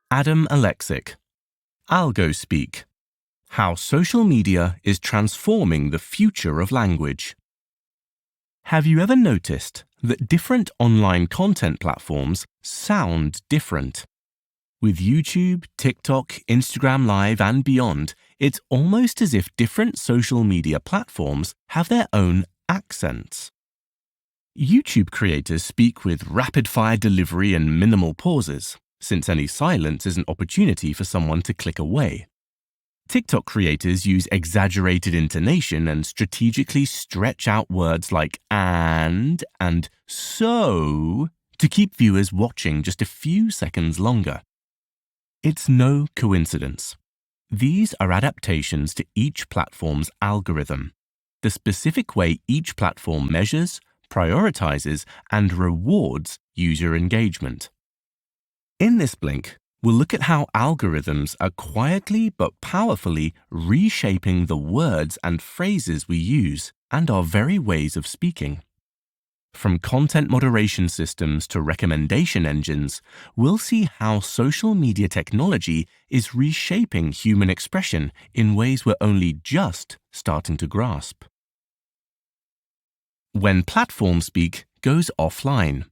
Adam Alexic, Algospeak, How Social Media is Transforming the Future of Language. Have you ever noticed that different online content platforms sound different? With YouTube, TikTok, Instagram Live, and beyond, it's almost as if different social media platforms have their own accents. YouTube creators speak with rapid-fire delivery and minimal pauses, since any silence is an opportunity for someone to click away. TikTok creators use exaggerated intonation and strategically stretch out words like and so to keep viewers watching just a few seconds longer. It's no coincidence. These are adaptations to each platform's algorithm, the specific way each platform measures, prioritizes, and rewards user engagement. In this blink, we'll look at how algorithms are quietly but powerfully reshaping the words and phrases we use and our very ways of speaking. From content moderation systems to recommendation engines, we'll see how social media technology is reshaping human expression in ways we're only just starting to grasp. When platform speak goes offline.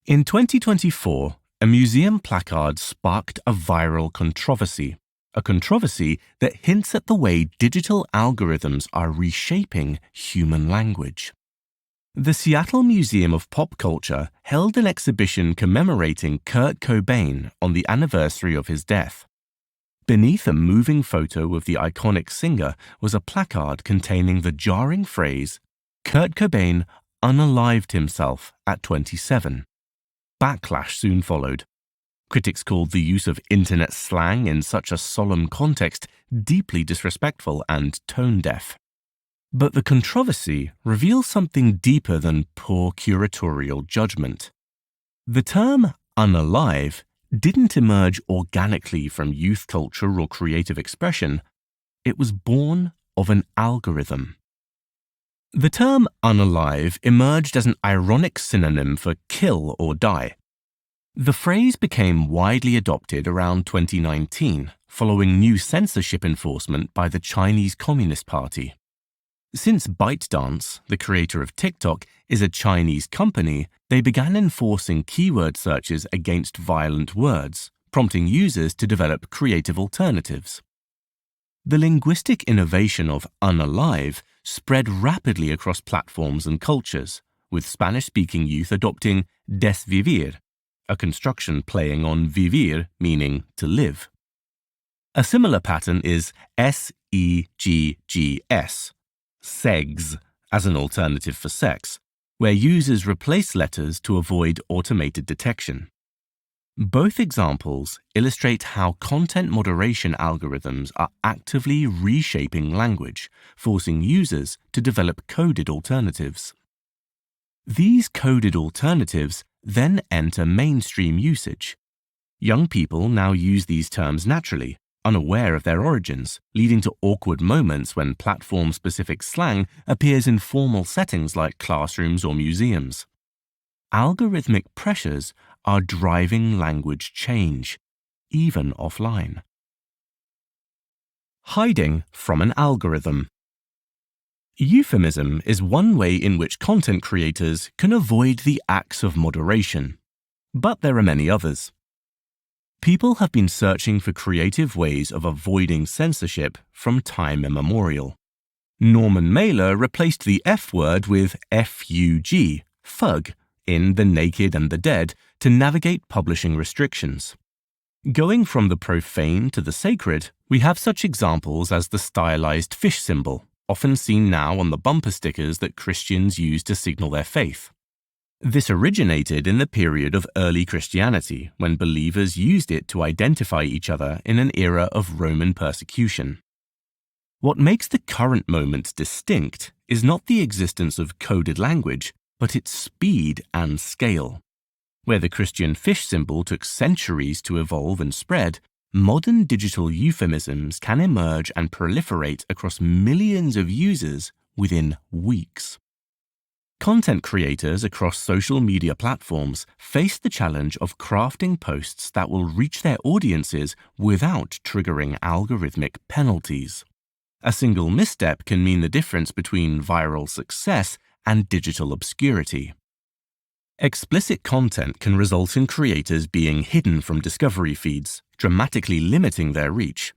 In 2024, a museum placard sparked a viral controversy, a controversy that hints at the way digital algorithms are reshaping human language. The Seattle Museum of Pop Culture held an exhibition commemorating Kurt Cobain on the anniversary of his death. Beneath a moving photo of the iconic singer was a placard containing the jarring phrase, "Kurt Cobain unalived himself at 27. Backlash soon followed. Critics called the use of internet slang in such a solemn context deeply disrespectful and tone-deaf. But the controversy reveals something deeper than poor curatorial judgment. The term unalive didn't emerge organically from youth culture or creative expression. It was born of an algorithm. The term unalive emerged as an ironic synonym for kill or die. The phrase became widely adopted around 2019, following new censorship enforcement by the Chinese Communist Party. Since ByteDance, the creator of TikTok, is a Chinese company, they began enforcing keyword searches against violent words, prompting users to develop creative alternatives. The linguistic innovation of unalive spread rapidly across platforms and cultures, with Spanish-speaking youth adopting desvivir, a construction playing on vivir, meaning to live. A similar pattern is seggs, segs, as an alternative for sex, where users replace letters to avoid automated detection. Both examples illustrate how content moderation algorithms are actively reshaping language, forcing users to develop coded alternatives. These coded alternatives then enter mainstream usage. Young people now use these terms naturally, unaware of their origins, leading to awkward moments when platform-specific slang appears in formal settings like classrooms or museums. Algorithmic pressures are driving language change, even offline. Hiding from an algorithm. Euphemism is one way in which content creators can avoid the axe of moderation, but there are many others. People have been searching for creative ways of avoiding censorship from time immemorial. Norman Mailer replaced the F word with FUG, fug, in The Naked and the Dead to navigate publishing restrictions. Going from the profane to the sacred, we have such examples as the stylized fish symbol, often seen now on the bumper stickers that Christians use to signal their faith. This originated in the period of early Christianity, when believers used it to identify each other in an era of Roman persecution. What makes the current moment distinct is not the existence of coded language, but its speed and scale. Where the Christian fish symbol took centuries to evolve and spread, modern digital euphemisms can emerge and proliferate across millions of users within weeks. Content creators across social media platforms face the challenge of crafting posts that will reach their audiences without triggering algorithmic penalties. A single misstep can mean the difference between viral success and digital obscurity. Explicit content can result in creators being hidden from discovery feeds, dramatically limiting their reach.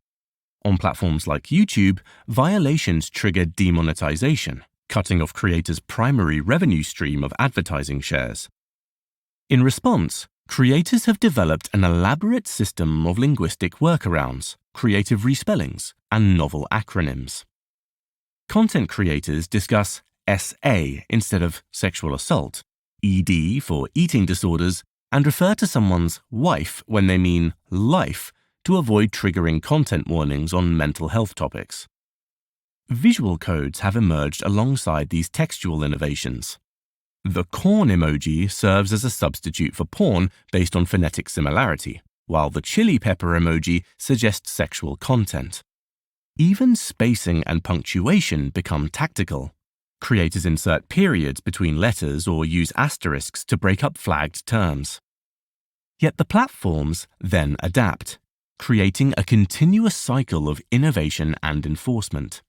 On platforms like YouTube, violations trigger demonetization, cutting off creators' primary revenue stream of advertising shares. In response, creators have developed an elaborate system of linguistic workarounds, creative respellings, and novel acronyms. Content creators discuss SA instead of sexual assault, ED for eating disorders, and refer to someone's wife when they mean life to avoid triggering content warnings on mental health topics. Visual codes have emerged alongside these textual innovations. The corn emoji serves as a substitute for porn based on phonetic similarity, while the chili pepper emoji suggests sexual content. Even spacing and punctuation become tactical. Creators insert periods between letters or use asterisks to break up flagged terms. Yet the platforms then adapt, creating a continuous cycle of innovation and enforcement.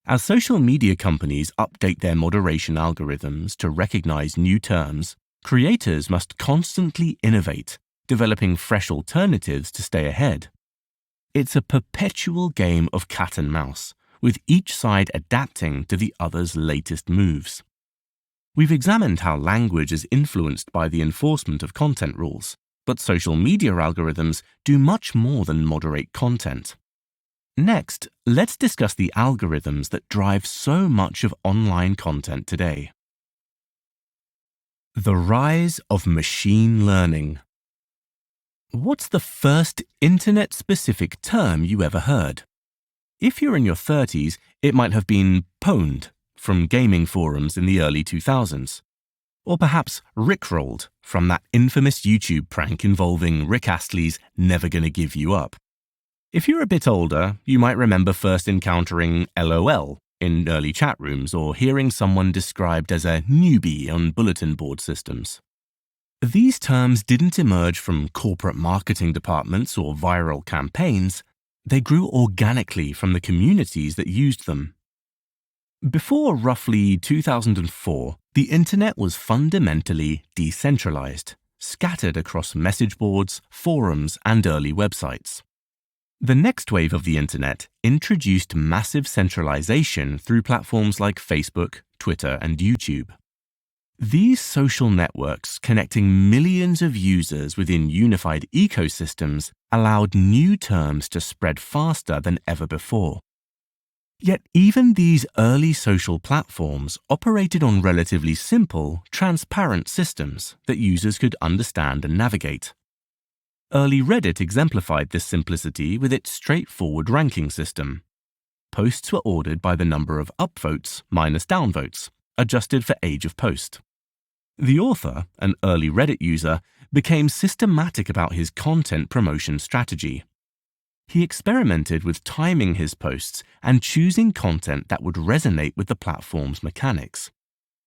As social media companies update their moderation algorithms to recognize new terms, creators must constantly innovate, developing fresh alternatives to stay ahead. It's a perpetual game of cat and mouse, with each side adapting to the other's latest moves. We've examined how language is influenced by the enforcement of content rules, but social media algorithms do much more than moderate content. Next, let's discuss the algorithms that drive so much of online content today. The rise of machine learning. What's the first internet-specific term you ever heard? If you're in your 30s, it might have been pwned from gaming forums in the early 2000s. Or perhaps rickrolled from that infamous YouTube prank involving Rick Astley's Never Gonna Give You Up. If you're a bit older, you might remember first encountering LOL in early chat rooms or hearing someone described as a newbie on bulletin board systems. These terms didn't emerge from corporate marketing departments or viral campaigns. They grew organically from the communities that used them. Before roughly 2004, the internet was fundamentally decentralized, scattered across message boards, forums, and early websites. The next wave of the internet introduced massive centralization through platforms like Facebook, Twitter, and YouTube. These social networks, connecting millions of users within unified ecosystems, allowed new terms to spread faster than ever before. Yet even these early social platforms operated on relatively simple, transparent systems that users could understand and navigate. Early Reddit exemplified this simplicity with its straightforward ranking system. Posts were ordered by the number of upvotes minus downvotes, adjusted for age of post. The author, an early Reddit user, became systematic about his content promotion strategy. He experimented with timing his posts and choosing content that would resonate with the platform's mechanics.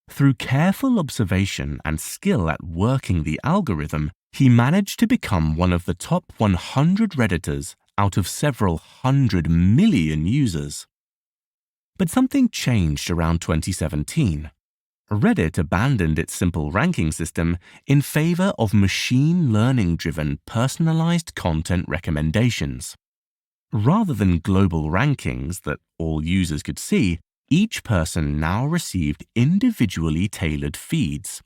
Through careful observation and skill at working the algorithm, he managed to become one of the top 100 Redditors out of several 100 million users. But something changed around 2017. Reddit abandoned its simple ranking system in favor of machine learning-driven personalized content recommendations. Rather than global rankings that all users could see, each person now received individually tailored feeds.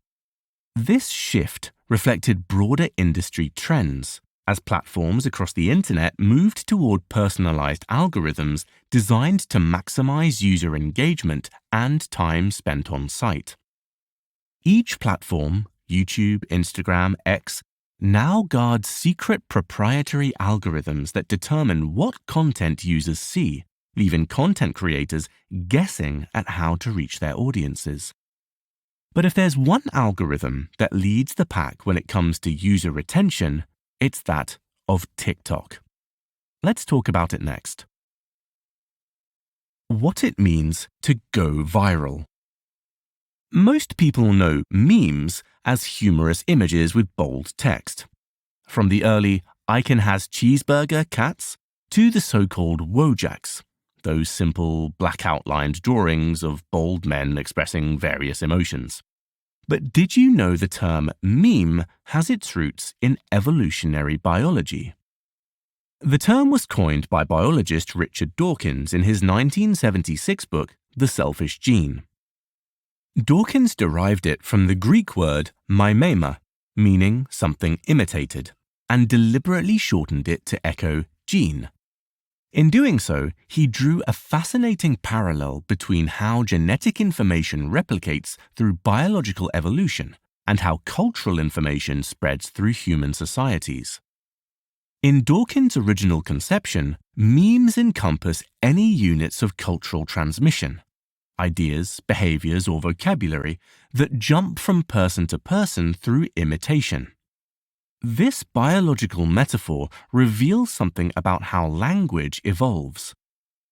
This shift reflected broader industry trends as platforms across the internet moved toward personalized algorithms designed to maximize user engagement and time spent on site. Each platform, YouTube, Instagram, X, now guards secret proprietary algorithms that determine what content users see, leaving content creators guessing at how to reach their audiences. But if there's one algorithm that leads the pack when it comes to user retention, it's that of TikTok. Let's talk about it next. What it means to go viral. Most people know memes as humorous images with bold text. From the early "I can has cheeseburger" cats to the so-called Wojaks, those simple black outlined drawings of bold men expressing various emotions. But did you know the term meme has its roots in evolutionary biology? The term was coined by biologist Richard Dawkins in his 1976 book, The Selfish Gene. Dawkins derived it from the Greek word mimema, meaning something imitated, and deliberately shortened it to echo gene. In doing so, he drew a fascinating parallel between how genetic information replicates through biological evolution and how cultural information spreads through human societies. In Dawkins' original conception, memes encompass any units of cultural transmission, ideas, behaviors, or vocabulary that jump from person to person through imitation. This biological metaphor reveals something about how language evolves.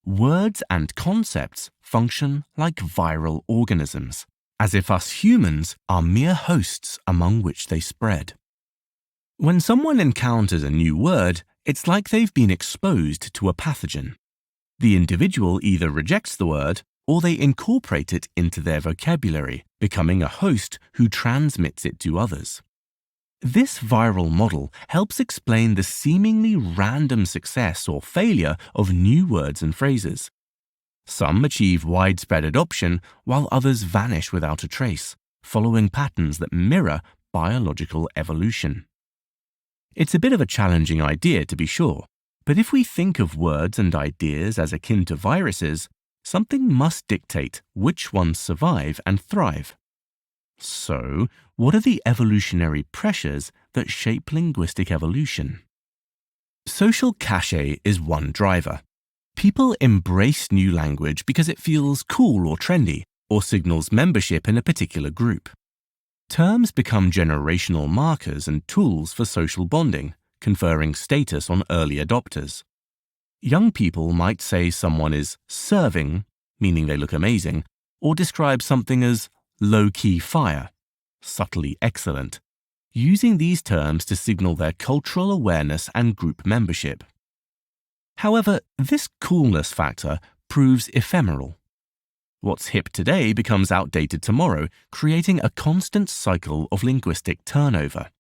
Words and concepts function like viral organisms, as if us humans are mere hosts among which they spread. When someone encounters a new word, it's like they've been exposed to a pathogen. The individual either rejects the word or they incorporate it into their vocabulary, becoming a host who transmits it to others. This viral model helps explain the seemingly random success or failure of new words and phrases. Some achieve widespread adoption, while others vanish without a trace, following patterns that mirror biological evolution. It's a bit of a challenging idea, to be sure, but if we think of words and ideas as akin to viruses, something must dictate which ones survive and thrive. So, what are the evolutionary pressures that shape linguistic evolution? Social cachet is one driver. People embrace new language because it feels cool or trendy, or signals membership in a particular group. Terms become generational markers and tools for social bonding, conferring status on early adopters. Young people might say someone is serving, meaning they look amazing, or describe something as low-key fire, subtly excellent, using these terms to signal their cultural awareness and group membership. However, this coolness factor proves ephemeral. What's hip today becomes outdated tomorrow, creating a constant cycle of linguistic turnover.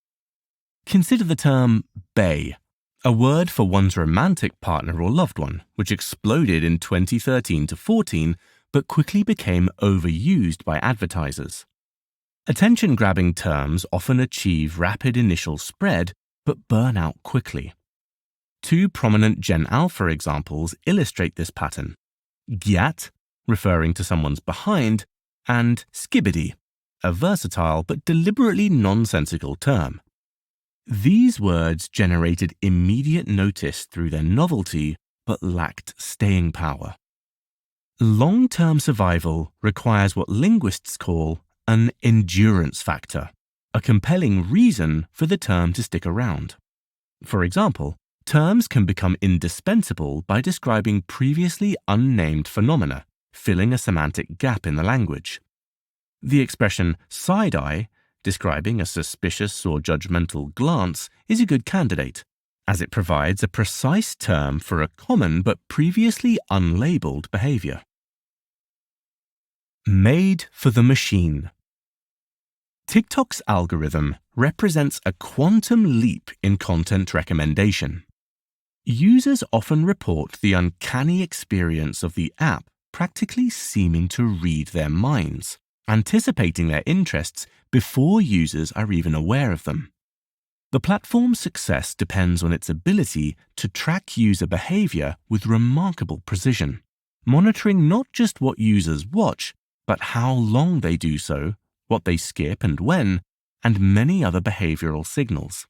Consider the term bae, a word for one's romantic partner or loved one, which exploded in 2013 to 14, but quickly became overused by advertisers. Attention-grabbing terms often achieve rapid initial spread, but burn out quickly. Two prominent Gen Alpha examples illustrate this pattern: gyat, referring to someone's behind, and skibbity, a versatile but deliberately nonsensical term. These words generated immediate notice through their novelty, but lacked staying power. Long-term survival requires what linguists call an endurance factor, a compelling reason for the term to stick around. For example, terms can become indispensable by describing previously unnamed phenomena, filling a semantic gap in the language. The expression side-eye, describing a suspicious or judgmental glance, is a good candidate, as it provides a precise term for a common but previously unlabeled behavior. Made for the machine. TikTok's algorithm represents a quantum leap in content recommendation. Users often report the uncanny experience of the app practically seeming to read their minds, anticipating their interests before users are even aware of them. The platform's success depends on its ability to track user behavior with remarkable precision, monitoring not just what users watch, but how long they do so, what they skip and when, and many other behavioral signals.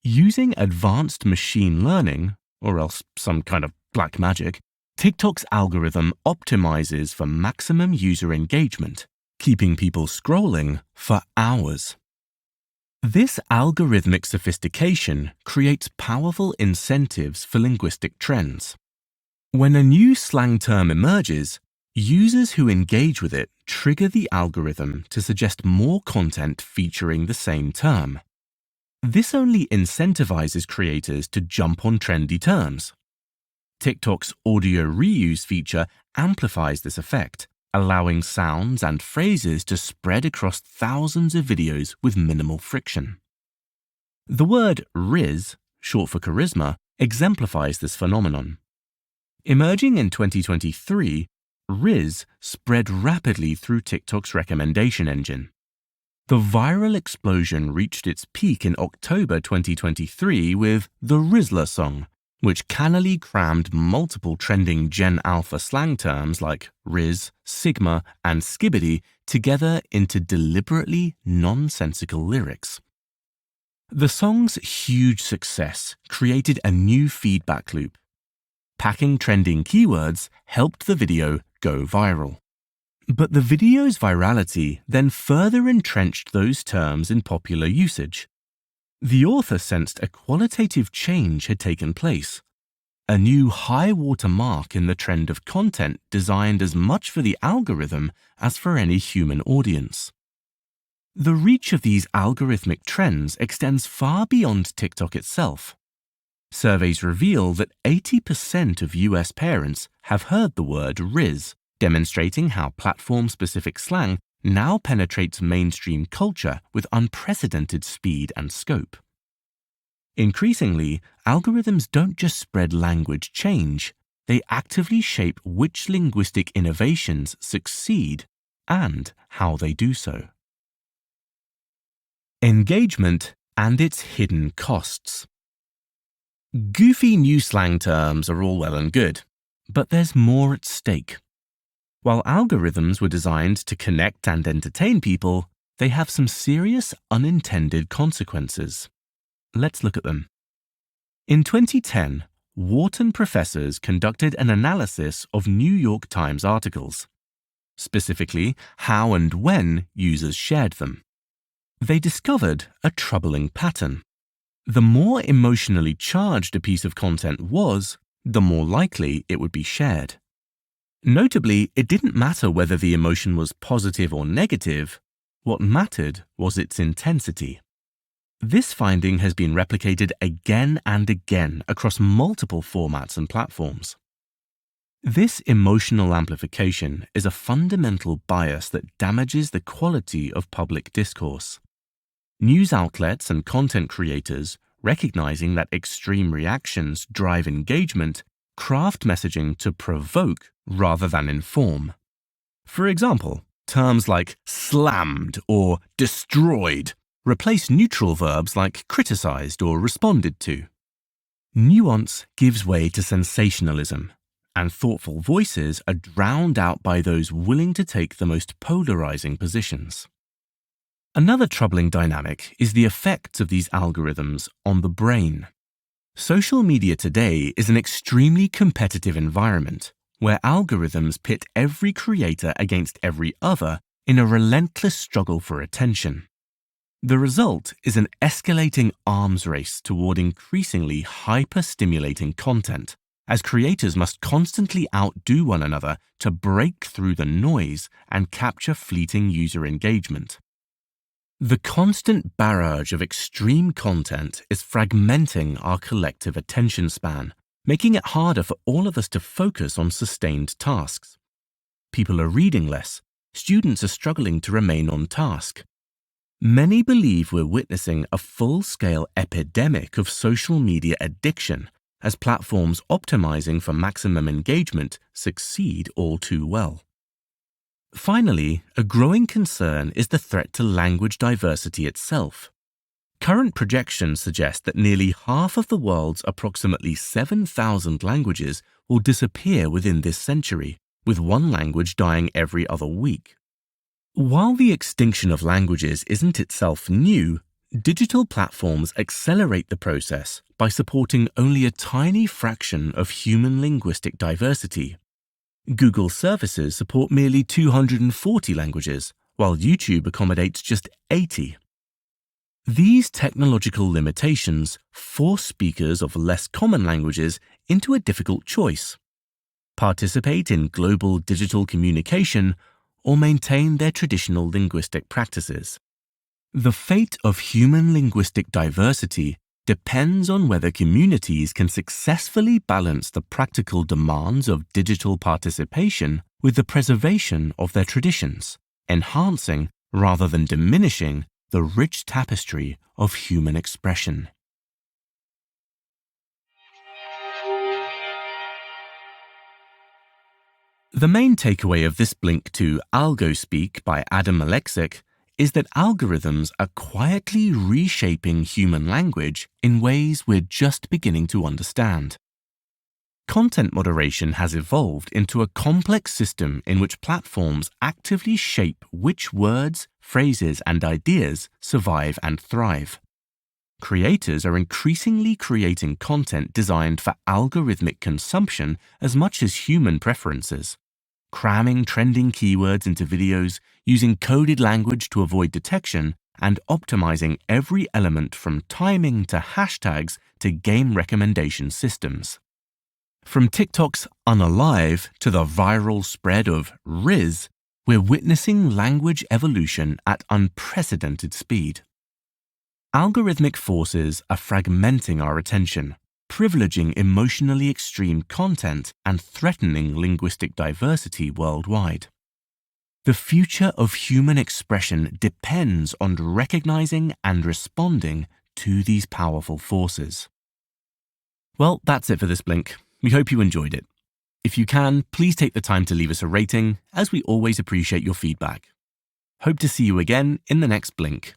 Using advanced machine learning, or else some kind of black magic, TikTok's algorithm optimizes for maximum user engagement, keeping people scrolling for hours. This algorithmic sophistication creates powerful incentives for linguistic trends. When a new slang term emerges, Users who engage with it trigger the algorithm to suggest more content featuring the same term. This only incentivizes creators to jump on trendy terms. TikTok's audio reuse feature amplifies this effect, allowing sounds and phrases to spread across thousands of videos with minimal friction. The word Riz, short for charisma, exemplifies this phenomenon. Emerging in 2023, Riz spread rapidly through TikTok's recommendation engine. The viral explosion reached its peak in October 2023 with the Rizzler song, which cannily crammed multiple trending Gen Alpha slang terms like Riz, Sigma, and Skibbity together into deliberately nonsensical lyrics. The song's huge success created a new feedback loop. Packing trending keywords helped the video go viral. But the video's virality then further entrenched those terms in popular usage. The author sensed a qualitative change had taken place, a new high-water mark in the trend of content designed as much for the algorithm as for any human audience. The reach of these algorithmic trends extends far beyond TikTok itself. Surveys reveal that 80% of US parents have heard the word Riz, demonstrating how platform-specific slang now penetrates mainstream culture with unprecedented speed and scope. Increasingly, algorithms don't just spread language change, they actively shape which linguistic innovations succeed and how they do so. Engagement and its hidden costs. Goofy new slang terms are all well and good, but there's more at stake. While algorithms were designed to connect and entertain people, they have some serious unintended consequences. Let's look at them. In 2010, Wharton professors conducted an analysis of New York Times articles, specifically how and when users shared them. They discovered a troubling pattern. The more emotionally charged a piece of content was, the more likely it would be shared. Notably, it didn't matter whether the emotion was positive or negative. What mattered was its intensity. This finding has been replicated again and again across multiple formats and platforms. This emotional amplification is a fundamental bias that damages the quality of public discourse. News outlets and content creators, recognizing that extreme reactions drive engagement, craft messaging to provoke rather than inform. For example, terms like slammed or destroyed replace neutral verbs like criticized or responded to. Nuance gives way to sensationalism, and thoughtful voices are drowned out by those willing to take the most polarizing positions. Another troubling dynamic is the effects of these algorithms on the brain. Social media today is an extremely competitive environment where algorithms pit every creator against every other in a relentless struggle for attention. The result is an escalating arms race toward increasingly hyper-stimulating content, as creators must constantly outdo one another to break through the noise and capture fleeting user engagement. The constant barrage of extreme content is fragmenting our collective attention span, making it harder for all of us to focus on sustained tasks. People are reading less. Students are struggling to remain on task. Many believe we're witnessing a full-scale epidemic of social media addiction as platforms optimizing for maximum engagement succeed all too well. Finally, a growing concern is the threat to language diversity itself. Current projections suggest that nearly half of the world's approximately 7,000 languages will disappear within this century, with one language dying every other week. While the extinction of languages isn't itself new, digital platforms accelerate the process by supporting only a tiny fraction of human linguistic diversity. Google services support merely 240 languages, while YouTube accommodates just 80. These technological limitations force speakers of less common languages into a difficult choice. participate in global digital communication, or maintain their traditional linguistic practices. The fate of human linguistic diversity depends on whether communities can successfully balance the practical demands of digital participation with the preservation of their traditions, enhancing rather than diminishing the rich tapestry of human expression. The main takeaway of this blink to Algospeak by Adam Alexic is that algorithms are quietly reshaping human language in ways we're just beginning to understand. Content moderation has evolved into a complex system in which platforms actively shape which words, phrases, and ideas survive and thrive. Creators are increasingly creating content designed for algorithmic consumption as much as human preferences, cramming trending keywords into videos, using coded language to avoid detection, and optimizing every element from timing to hashtags to game recommendation systems. From TikTok's unalive to the viral spread of Riz, we're witnessing language evolution at unprecedented speed. Algorithmic forces are fragmenting our attention, privileging emotionally extreme content and threatening linguistic diversity worldwide. The future of human expression depends on recognizing and responding to these powerful forces. Well, that's it for this blink. We hope you enjoyed it. If you can, please take the time to leave us a rating, as we always appreciate your feedback. Hope to see you again in the next blink.